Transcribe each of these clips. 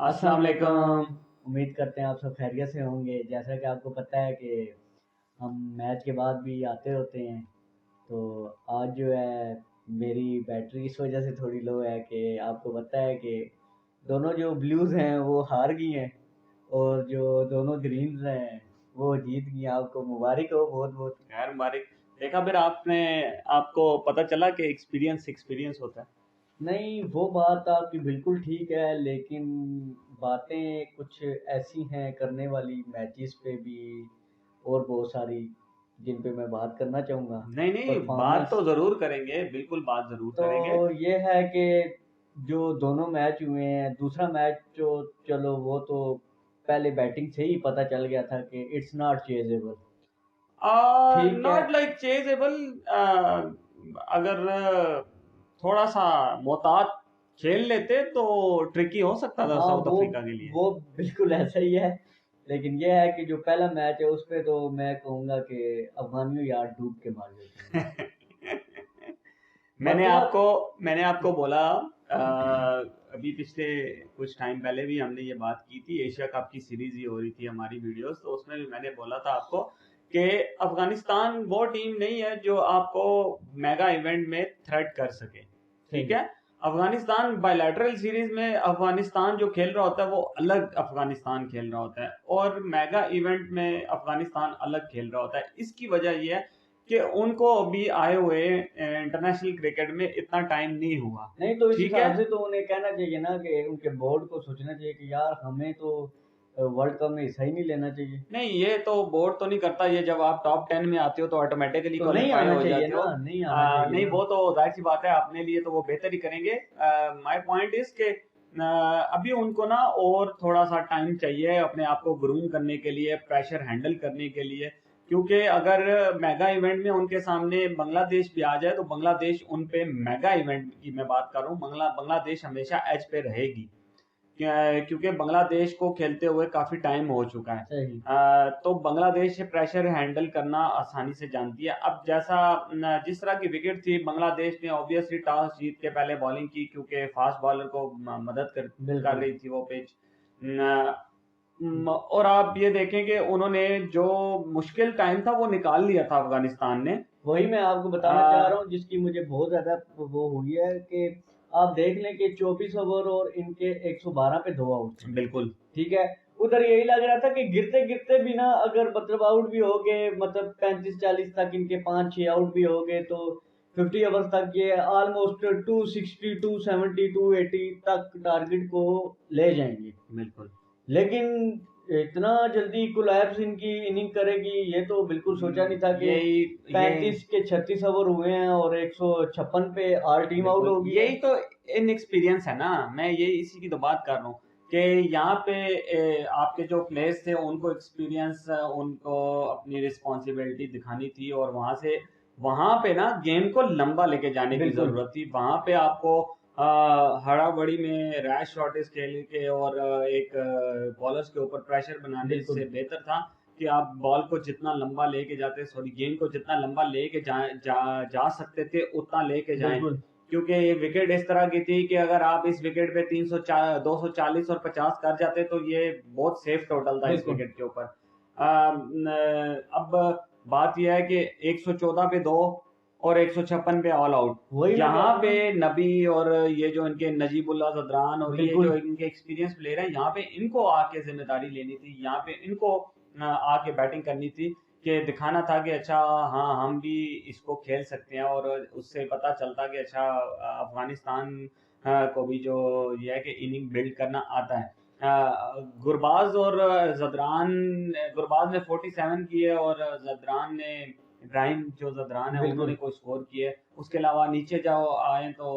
अस्सलाम वालेकुम। उम्मीद करते हैं आप सब खैरियत से होंगे। जैसा कि आपको पता है कि हम मैच के बाद भी आते होते हैं, तो आज जो है मेरी बैटरी इस वजह से थोड़ी लो है कि आपको पता है कि दोनों जो ब्लूज़ हैं वो हार गई हैं और जो दोनों ग्रीन्स हैं वो जीत गई। आपको मुबारक हो बहुत बहुत। खैर मुबारक। देखा फिर आपने, आपको पता चला कि एक्सपीरियंस एक्सपीरियंस होता है। नहीं, वो बात आपकी बिल्कुल ठीक है, लेकिन बातें कुछ ऐसी हैं करने वाली मैचेस पे भी और बहुत सारी, जिन पे मैं बात करना चाहूँगा। नहीं नहीं, बात परफॉर्मेंस तो जरूर करेंगे, बिल्कुल बात जरूर तो करेंगे। ये है कि जो दोनों मैच हुए हैं, दूसरा मैच जो, चलो वो तो पहले बैटिंग से ही पता चल गया था कि इट्स नॉट चेजेबल। ठीक है। Not like chasable. अगर थोड़ा सा मोहतात खेल लेते तो ट्रिकी हो सकता था हाँ, साउथ अफ्रीका के लिए। वो बिल्कुल ऐसा ही है, लेकिन ये है कि जो पहला मैच है उस पे तो मैं कहूँगा कि अफगानियों यार डूब के मार देते हैं। मैंने मतलब आपको मैंने आपको बोला, अभी पिछले कुछ टाइम पहले भी हमने ये बात की थी, एशिया कप की सीरीज ही हो रही थी हमारी वीडियोस, तो उसमें भी मैंने बोला था आपको कि अफगानिस्तान वो टीम नहीं है जो आपको मेगा इवेंट में थ्रेट कर सके। ठीक सही। है। अफगानिस्तान बायलैटरल सीरीज में अफगानिस्तान जो खेल रहा होता है वो अलग अफगानिस्तान खेल रहा होता है, और मेगा इवेंट में अफगानिस्तान अलग खेल रहा होता है। इसकी वजह यह है कि उनको अभी आए हुए इंटरनेशनल क्रिकेट में इतना टाइम नहीं हुआ। नहीं, तो इस ठीक है। हिसाब से तो उन्हें कहना चाहिए ना कि उनके बोर्ड को सोचना चाहिए कि यार हमें तो वर्ल्ड कप में हिस्सा ही नहीं लेना चाहिए। नहीं, ये तो बोर्ड तो नहीं करता, ये जब आप टॉप 10 में आते हो तो ऑटोमेटिकली तो नहीं क्वालिफाई आना हो चाहिए जाते ना, हो। नहीं आना चाहिए नहीं, ना। वो तो जाहिर सी बात है, अपने लिए तो वो बेहतर ही करेंगे। माय पॉइंट इज के अभी उनको ना और थोड़ा सा टाइम चाहिए अपने आप को ग्रूम करने के लिए, प्रेशर हैंडल करने के लिए। क्योंकि अगर मेगा इवेंट में उनके सामने बांग्लादेश भी आ जाए तो बांग्लादेश उन पे, मेगा इवेंट की मैं बात कर रहा हूँ, बांग्लादेश हमेशा एज पे रहेगी। क्योंकि बांग्लादेश को खेलते हुए काफी टाइम हो चुका है। सही। तो बांग्लादेश प्रेशर हैंडल करना आसानी से जानती है। अब जैसा जिस तरह की विकेट थी, बांग्लादेश ने ऑब्वियसली टॉस जीत के पहले बॉलिंग की, क्योंकि फास्ट बॉलर को मदद कर बिल्कुल। रही थी वो पिच। और आप ये देखें कि उन्होंने जो मुश्किल टाइम था वो निकाल लिया था अफगानिस्तान ने। वही मैं आपको बताना चाह रहा हूँ, जिसकी मुझे बहुत ज्यादा वो हुई है कि आप देख लें कि 24 ओवर और इनके 112 पे 2 आउट थे। बिल्कुल। ठीक है। उधर यही लग रहा था कि गिरते गिरते भी ना, अगर मतलब आउट भी हो गए, मतलब 35-40 तक इनके 5-6 आउट भी हो गए, तो 50 ओवर तक ये ऑलमोस्ट 260 270 280 तक टारगेट को ले जाएंगे। बिल्कुल। लेकिन इतना जल्दी कोलैप्स इनकी इनिंग करेगी ये तो बिल्कुल सोचा नहीं था कि यही यही 35 के 36 ओवर हुए हैं और 156 पे ऑल टीम आउट बिल्कुल हो गई है। यही तो इनएक्सपीरियंस है ना। मैं ये इसी की तो बात कर रहा हूँ कि यहाँ पे आपके जो प्लेयर्स थे उनको एक्सपीरियंस, उनको अपनी रिस्पॉन्सिबिलिटी दिखानी थी, और वहां पे ना गेम को लंबा लेके जाने की बिल्कुल। जरूरत थी। वहां पे आपको हड़ाबड़ी में रैश शॉट्स खेल के और एक बॉलर्स के ऊपर प्रेशर बनाने बिल्कुल। से बेहतर था कि आप बॉल को जितना लंबा लेके जाते, सॉरी, गेम को जितना लंबा लेके जा सकते थे उतना लेके जाएं। बिल्कुल। क्योंकि ये विकेट इस तरह की थी कि अगर आप इस विकेट पे 240 और 50 कर जाते तो ये बहुत सेफ टोटल था इस बिल्कुल। विकेट के ऊपर। अब बात यह है कि 114 पे 2 और 156 पे ऑल आउट। वही मैं कह यहाँ रहा हूँ पे ना। नबी और ये जो इनके नजीबुल्ला जदरान और ये जो बिल्कुल। इनके एक्सपीरियंस प्लेयर हैं, यहाँ पे इनको आके जिम्मेदारी लेनी थी, यहाँ पे इनको आके बैटिंग करनी थी, कि दिखाना था कि अच्छा, हाँ, हम भी इसको खेल सकते हैं। और उससे पता चलता कि अच्छा, अफगानिस्तान को भी जो ये है कि इनिंग बिल्ड करना आता है। गुरबाज और जदरान, गुरबाज ने 47 किए और जदरान ने, इब्राहिम जो जदरान है, उन्होंने बिल्कुल। कोई स्कोर किए। उसके अलावा नीचे जाओ आए तो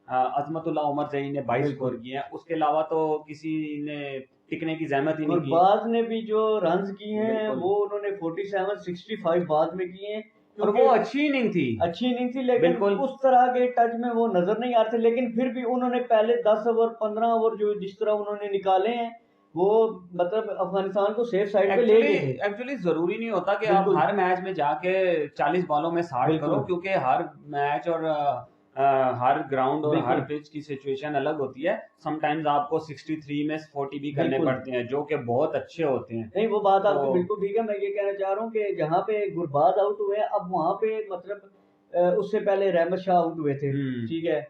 अजमतुल्ला उमर जई ने 22 स्कोर बिल्कुल। किए हैं। उसके अलावा तो किसी ने टिकने की जहमत ही नहीं की। गुरबाज ने भी जो रन्स किए हैं बिल्कुल। वो उन्होंने 47 65 बाद में किए हैं, और वो क्योंकि अच्छी इनिंग थी। अच्छी इनिंग थी, लेकिन बिल्कुल। उस तरह के टच में वो नजर नहीं आ रहे थे। लेकिन फिर भी उन्होंने पहले 10 ओवर 15 ओवर जो जिस तरह उन्होंने निकाले हैं, वो मतलब अफगानिस्तान को सेफ साइड पे ले एक्चुअली गए थे। एक्चुअली जरूरी नहीं होता कि आप बिल्कुल। हर मैच में जाके 40 बॉलों में 60 करो, बिल्कुल। क्योंकि हर मैच और हर ग्राउंड और हर बिल्कुल पिच की सिचुएशन अलग होती है। समटाइम्स आपको 63 में 40 भी करने बिल्कुल पड़ते हैं, जो कि बहुत अच्छे होते हैं। नहीं, वो बात आपकी तो बिल्कुल ठीक है। मैं ये कहना चाह रहा हूँ कि जहाँ पे गुरबाज आउट हुए अब वहां पे मतलब उससे पहले रहमत शाह आउट हुए थे, ठीक है।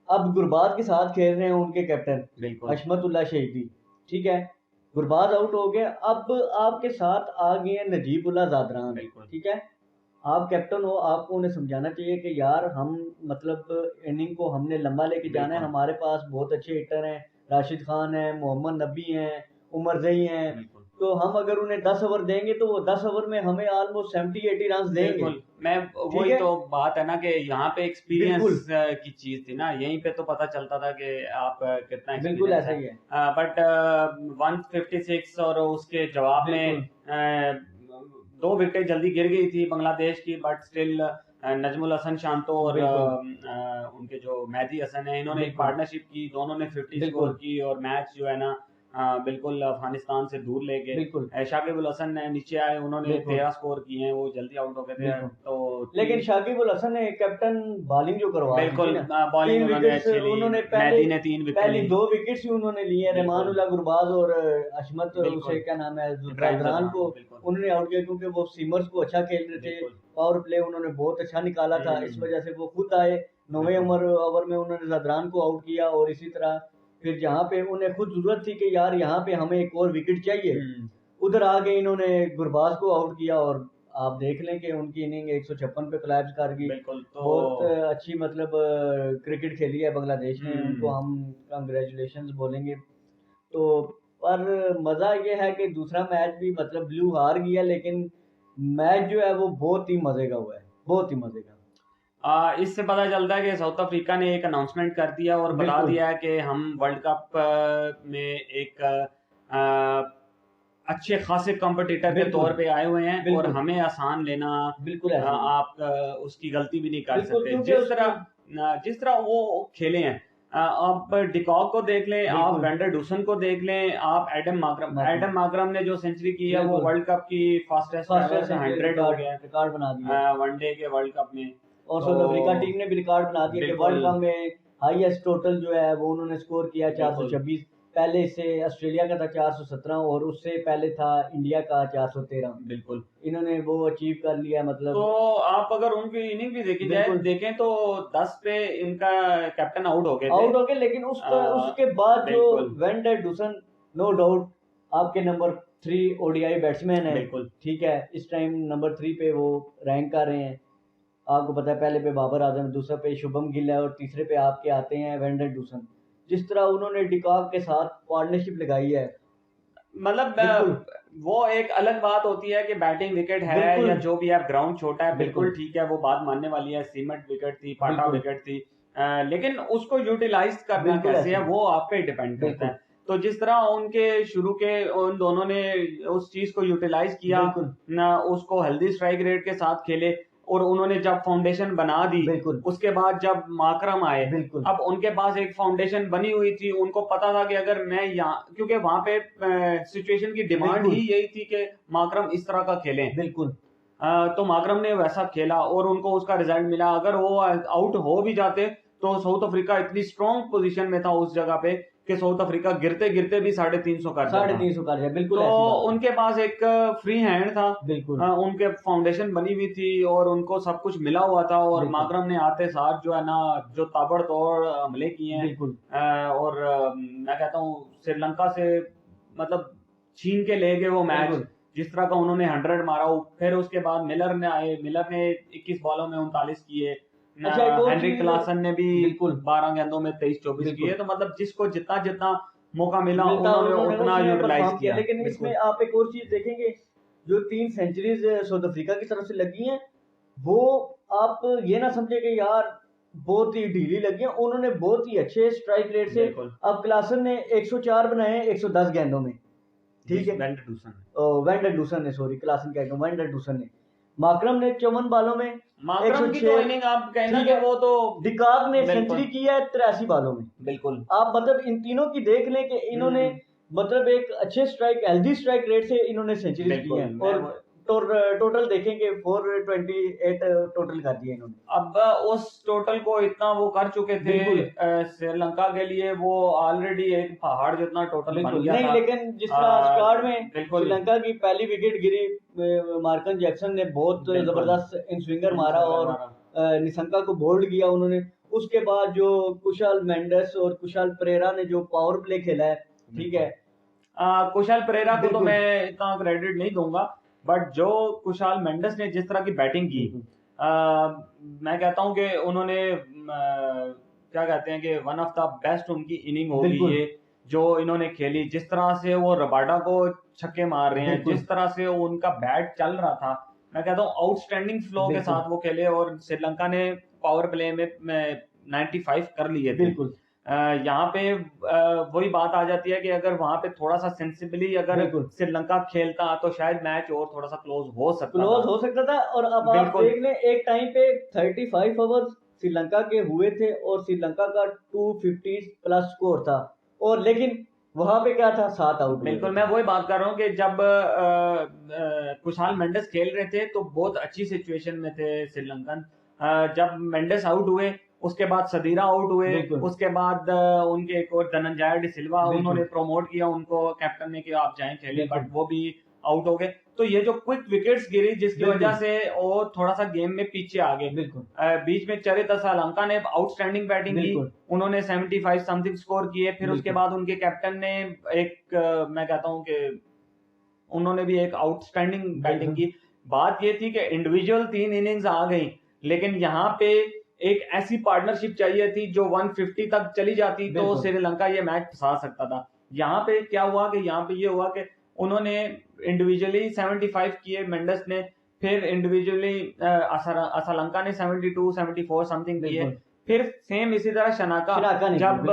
अब गुरबाज के साथ खेल रहे हैं उनके कैप्टन बिल्कुल हशमतुल्लाह शहीदी, ठीक है। गुरबाज आउट हो गए, अब आपके साथ आ गए हैं नजीबुल्लाह जादरान, बिल्कुल ठीक है। आप कैप्टन हो, आपको उन्हें समझाना चाहिए कि यार हम मतलब इनिंग को हमने लंबा लेके जाना है, बिल्कुल हमारे पास बहुत अच्छे हिटर हैं, राशिद खान है, मोहम्मद नबी हैं, उमर जई हैं। बिल्कुल तो हम अगर उन्हें 10 ओवर देंगे तो वो 10 ओवर में हमें ऑलमोस्ट 70-80 रन देंगे, बिल्कुल मैं ठीक वही है। तो बात है ना कि यहाँ पे बिल्कुल एक्सपीरियंस की चीज थी ना, यहीं पे तो पता चलता था कि आप कितना बिल्कुल एक्सपीरियंस ऐसा है। ही है। बट 156 और उसके जवाब में बिल्कुल 2 विकेट जल्दी गिर गई थी बांग्लादेश की, बट स्टिल नजमुल हसन शांतो और बिल्कुल उनके जो मेहदी हसन है, इन्होंने एक बिल्कुल पार्टनरशिप की, दोनों ने 50 स्कोर बिल्कुल की और मैच जो है ना बिल्कुल अफगानिस्तान से दूर ले गए। बिल्कुल शाकिब उल हसन नीचे आए, उन्होंने बिल्कुल 13 स्कोर किए हैं, वो जल्दी आउट हो गए थे। बिल्कुल तो लेकिन तीन शाकिब उल हसन ने कैप्टन बॉलिंग जो करवा दी थी बिल्कुल ना, बॉलिंग 3 उन्होंने विकेट्स अच्छी ली, उन्होंने पहले मेहदी ने 3 विकेट पहली ली। 2 विकेट्स ही उन्होंने लिए हैं। बिल्कुल रहमानुल्लाह गुरबाज और अशमत उसे बिल्कुल क्या नाम है इब्राहिम जादरान जदरान को को बिल्कुल उन्होंने आउट किया, क्योंकि वो सीमर्स को अच्छा खेल रहे थे। बिल्कुल पावर प्ले उन्होंने बहुत अच्छा निकाला था, इस हम्म, वजह से वो खुद आए 9वें बिल्कुल ओवर में उन्होंने जादरान को आउट किया। और इसी तरह फिर जहाँ पे उन्हें खुद जरूरत थी कि यार यहाँ पे हमें एक और विकेट चाहिए, हम्म, उधर आके इन्होंने गुरबाज को आउट किया। और आप देख लें कि उनकी इनिंग 156 पे कोलैप्स कर गई। बिल्कुल तो बहुत अच्छी मतलब क्रिकेट खेली है बांग्लादेश ने, उनको हम्म हम कंग्रेचुलेशंस बोलेंगे। तो पर मज़ा ये है कि दूसरा मैच भी मतलब ब्लू हार गया, लेकिन मैच जो है वो बहुत ही मज़े का हुआ है, बहुत ही मज़े का। इससे पता चलता है कि साउथ अफ्रीका ने एक अनाउंसमेंट कर दिया और बता बिल्कुल दिया है कि हम वर्ल्ड कप में एक अच्छे खासे कॉम्पिटिटर के बिल्कुल तौर पे आए हुए हैं और बिल्कुल हमें आसान लेना बिल्कुल ऐसा ही है। आप उसकी गलती भी नहीं कर बिल्कुल सकते। क्योंकि उसकी जिस तरह वो खेले हैं, आप डिकॉक को देख लें, आप बिल्कुल वेंडर डूसन को देख लें, आप माकूम एडम माकरम ने जो सेंचुरी की है वो बिल्कुल वर्ल्ड कप की फास्टेस्ट फास्टेस्ट एवर सेंचुरी 100 हो रिकॉर्ड गया रिकॉर्ड बना दिया। वनडे के वर्ल्ड कप में। और तो साउथ अफ्रीका टीम ने भी रिकॉर्ड बना दिया कि वर्ल्ड बिल्कुल कप में हाईएस्ट टोटल जो है वो उन्होंने स्कोर किया बिल्कुल 426। पहले से ऑस्ट्रेलिया का था 417 और उससे पहले था इंडिया का 413। बिल्कुल इन्होंने वो अचीव कर लिया तो मतलब। आप अगर उनकी इनिंग भी देखी जाए बिल्कुल देखें तो 10 पे इनका कैप्टन आउट हो गए थे। आउट हो गए, लेकिन अ, उसके बाद जो बिल्कुल वेंडर डूसन नो डाउट आपके नंबर 3 ओडीआई बैट्समैन है, बिल्कुल ठीक है। इस टाइम नंबर 3 पे वो रैंक कर रहे हैं। आपको पता है पहले पे बाबर आजम, दूसरे पे शुभम गिल है और तीसरे पे आपके आते हैं वेंडर डूसन। जिस तरह उन्होंने डिकॉक के साथ पार्टनरशिप लगाई है, मतलब बिल्कुल वो एक अलग बात होती है कि बैटिंग विकेट है बिल्कुल या जो भी है, ग्राउंड छोटा है, बिल्कुल बिल्कुल ठीक है, वो बात मानने वाली है। सीमेंट विकेट थी, पाटा बिल्कुल विकेट थी, लेकिन उसको यूटिलाइज करना बिल्कुल कैसे ऐसे है ही वो आप पे डिपेंड करता बिल्कुल है। तो जिस तरह उनके शुरू के उन दोनों ने उस चीज को यूटिलाइज किया, बिल्कुल उसको हेल्दी स्ट्राइक रेट के साथ खेले, और उन्होंने जब फाउंडेशन बना दी, बिल्कुल उसके बाद जब माकरम आए, बिल्कुल अब उनके पास एक फाउंडेशन बनी हुई थी। उनको पता था कि अगर मैं यहाँ, क्योंकि वहां पे सिचुएशन की डिमांड ही बिल्कुल यही थी कि माकरम इस तरह का खेलें। बिल्कुल तो माकरम ने वैसा खेला और उनको उसका रिजल्ट मिला। अगर वो आउट हो भी जाते तो साउथ अफ्रीका इतनी स्ट्रॉन्ग पोजीशन में था उस जगह पे कि साउथ अफ्रीका गिरते गिरते भी 350 कर साढ़े जाता। तीन सौ कर दिया, बिल्कुल तो ऐसी बात है। उनके पास एक फ्री हैंड था, बिल्कुल उनके फाउंडेशन बनी हुई थी और उनको सब कुछ मिला हुआ था। और बिल्कुल माकरम ने आते साथ जो है ना, जो ताबड़तोड़ हमले किए हैं, बिल्कुल और मैं कहता हूँ श्रीलंका से मतलब छीन के ले गए वो मैच। बिल्कुल जिस तरह का उन्होंने 100 मारा, फिर उसके बाद मिलर ने आए, मिलर ने 21 बॉलों में 39 किए, अच्छा एक और हेनरिक चीज क्लासन ने भी बिल्कुल 12 गेंदों में 23-24 किए। बिल्कुल तो मतलब जिसको जितना जितना मौका मिला मिलता उन्होंने उन्होंने उतना उसने यूटिलाइज परफॉर्म किया। किया। लेकिन इसमें बिल्कुल आप एक और चीज देखेंगे, जो 3 सेंचुरीज साउथ अफ्रीका की तरफ से लगी हैं, वो आप ये ना समझे कि यार बहुत ही ढीली लगी हैं, उन्होंने बहुत ही अच्छे स्ट्राइक रेट से। बिल्कुल अब क्लासन ने 104 बनाए हैं 110 गेंदों में, ठीक जिस है। वेंडर डूसन वेंडर डूसन ने, सॉरी क्लासन कह गया, वेंडर डूसन ने। माकरम ने 54 बालों में माकरम की तो 106, इनिंग आप कहना ठीक कि है। वो तो डिकाक ने बिल्कुल सेंचुरी की है 83 बालों में। बिल्कुल आप मतलब इन तीनों की देख लें कि इन्होंने हम्म मतलब एक अच्छे स्ट्राइक हेल्दी स्ट्राइक रेट से इन्होंने सेंचुरीज की बिल्कुल हैं। मैं और टोटल देखेंगे 428 टोटल कर दिए इन्होंने। अब उस टोटल को इतना वो कर चुके थे श्रीलंका के लिए, वो ऑलरेडी एक पहाड़ जितना टोटल बन गया नहीं था। लेकिन जिस तरह स्टार्ट में बिल्कुल श्रीलंका की पहली विकेट गिरी, मार्कन जैक्सन ने बहुत जबरदस्त इन स्विंगर मारा और निशंका को बोल्ड किया उन्होंने। उसके बाद जो कुशाल मेंडिस और कुशाल परेरा ने जो पावर प्ले खेला है, ठीक है, कुशाल परेरा को तो मैं इतना क्रेडिट नहीं दूंगा, बट जो कुशाल मेंडिस ने जिस तरह की बैटिंग की, मैं कहता हूं कि उन्होंने क्या कहते हैं कि वन ऑफ द बेस्ट उनकी इनिंग होगी ये जो इन्होंने खेली। जिस तरह से वो रबाडा को छक्के मार रहे हैं, जिस तरह से उनका बैट चल रहा था, मैं कहता हूँ आउटस्टैंडिंग फ्लो के साथ वो खेले और श्रीलंका ने पावर प्ले में 95 कर लिए थे। यहाँ पे वही बात आ जाती है कि अगर वहां पे थोड़ा सा सेंसिबली अगर श्रीलंका खेलता तो शायद मैच और थोड़ा सा क्लोज हो सकता था। और अब आप देख लें, एक टाइम पे 35 ओवर श्रीलंका के हुए थे और श्रीलंका का 250 प्लस स्कोर था, और लेकिन वहां पे क्या था, 7 आउट। बिल्कुल, मैं वही बात कर रहा हूँ कि जब कुशाल मेंडिस खेल रहे थे तो बहुत अच्छी सिचुएशन में थे श्रीलंकन। जब मेंडिस आउट हुए उसके बाद सदीरा आउट हुए, उसके बाद उनके एक और धनंजय डिसिल्वा, उन्होंने प्रमोट किया उनको कैप्टन ने कि आप जाएं खेलें, बट वो भी आउट हो गए। तो ये जो क्विक विकेट्स गिरी जिसकी वजह से वो थोड़ा सा गेम में पीछे आ गए। बीच में चरित असलंका ने आउटस्टैंडिंग बैटिंग की, उन्होंने 75 समथिंग स्कोर किए। फिर उसके बाद उनके कैप्टन ने एक मैं कहता हूं कि उन्होंने भी एक आउटस्टैंडिंग बैटिंग की। बात ये थी कि इंडिविजुअल 3 इनिंग्स आ गई, लेकिन यहाँ पे एक ऐसी पार्टनरशिप चाहिए थी जो 150 तक चली जाती तो श्रीलंका ये मैच फंसा सकता था। यहाँ पे क्या हुआ कि यहाँ पे ये हुआ कि उन्होंने इंडिविजुअली 75 किए मेंडिस ने, फिर इंडिविजुअली असलंका ने 72 74 समथिंग किए। फिर सेम इसी तरह शनाका जब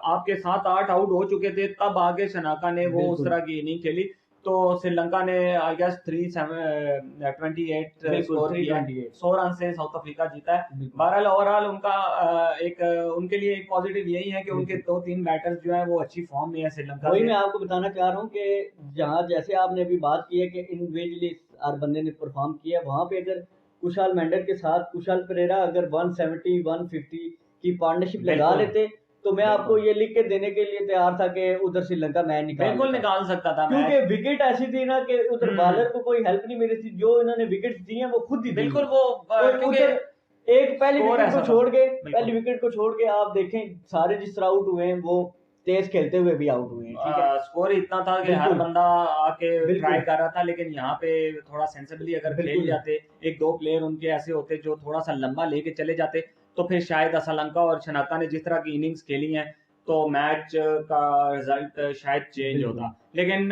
आपके 7-8 आउट हो चुके थे तब आगे शनाका ने वो उस तरह की इनिंग खेली, तो श्रीलंका ने आई गेस 328 स्कोर किया, 100 रन से साउथ अफ्रीका जीता है। बहरहाल ओवरऑल उनका एक उनके लिए एक पॉजिटिव यही है कि उनके 2-3 बैटर्स जो है वो अच्छी फॉर्म में है श्रीलंका। वही मैं आपको बताना चाह रहा हूँ कि जहाँ जैसे आपने अभी बात की है कि इंडिविजुअली हर बंदे ने परफॉर्म किया, वहां पे अगर कुशाल मेंडिस के साथ कुशाल परेरा अगर 170 150 की पार्टनरशिप लगा लेते तो मैं आपको ये लिख के देने के लिए तैयार था कि उधर श्रीलंका मैच निकाल सकता था, क्योंकि विकेट ऐसी थी ना कि उधर बॉलर को कोई हेल्प नहीं मिली थी। जो इन्होंने विकेट दी हैं वो खुद ही बिल्कुल वो उधर एक पहली विकेट को छोड़ के आप देखें सारे जिस तरह आउट हुए हैं वो तेज खेलते हुए भी आउट हुए हैं। स्कोर इतना था कि हर बंदा आके ट्राई कर रहा था, लेकिन यहाँ पे थोड़ा सेंसिबली अगर खेल जाते, 1-2 प्लेयर उनके ऐसे होते जो थोड़ा सा लंबा लेके चले जाते, तो फिर शायद असलंका और शनाका ने जिस तरह की इनिंग्स खेली हैं तो मैच का रिजल्ट शायद चेंज होता। लेकिन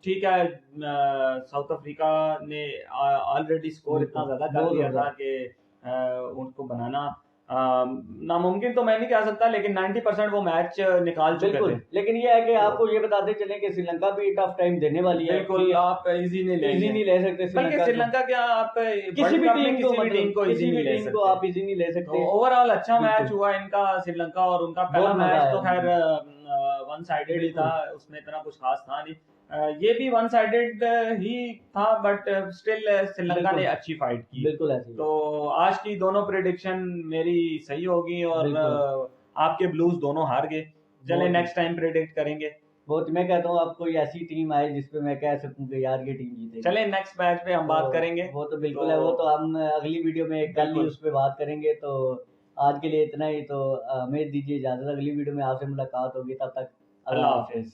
ठीक है, साउथ अफ्रीका ने ऑलरेडी स्कोर इतना ज्यादा कर दिया था कि उनको बनाना नामुमकिन तो मैं नहीं कह सकता, लेकिन 90% वो मैच निकाल चुके थे। लेकिन ये है कि आपको ये बताते चले कि श्रीलंका भी टफ टाइम देने वाली है। बिल्कुल, आप इजी नहीं ले सकते, बल्कि श्रीलंका क्या आप किसी भी टीम को इजी नहीं ले सकते। ओवरऑल अच्छा मैच हुआ इनका श्रीलंका, और उनका पहला मैच तो खैर वन साइडेड ही था, उसमें इतना कुछ खास था नहीं। ये भी वन साइडेड ही था, बट स्टिल श्रीलंका ने अच्छी फाइट की। बिल्कुल ऐसी। तो आज की दोनों प्रेडिक्शन मेरी सही होगी और आपके ब्लूज दोनों हार गए। चले नेक्स्ट टाइम प्रेडिक्ट करेंगे। बहुत मैं कहता हूँ आप कोई ऐसी टीम आए जिसपे मैं कह सकूं कि यार ये टीम जीतेगी। चले नेक्स्ट मैच पे हम बात करेंगे। वो तो बिल्कुल है, वो तो हम अगली वीडियो में कल ही उस पे बात करेंगे। तो आज के लिए इतना ही, तो हमें दीजिए इजाजत, अगली वीडियो में आपसे मुलाकात होगी, तब तक अल्लाह हाफिज।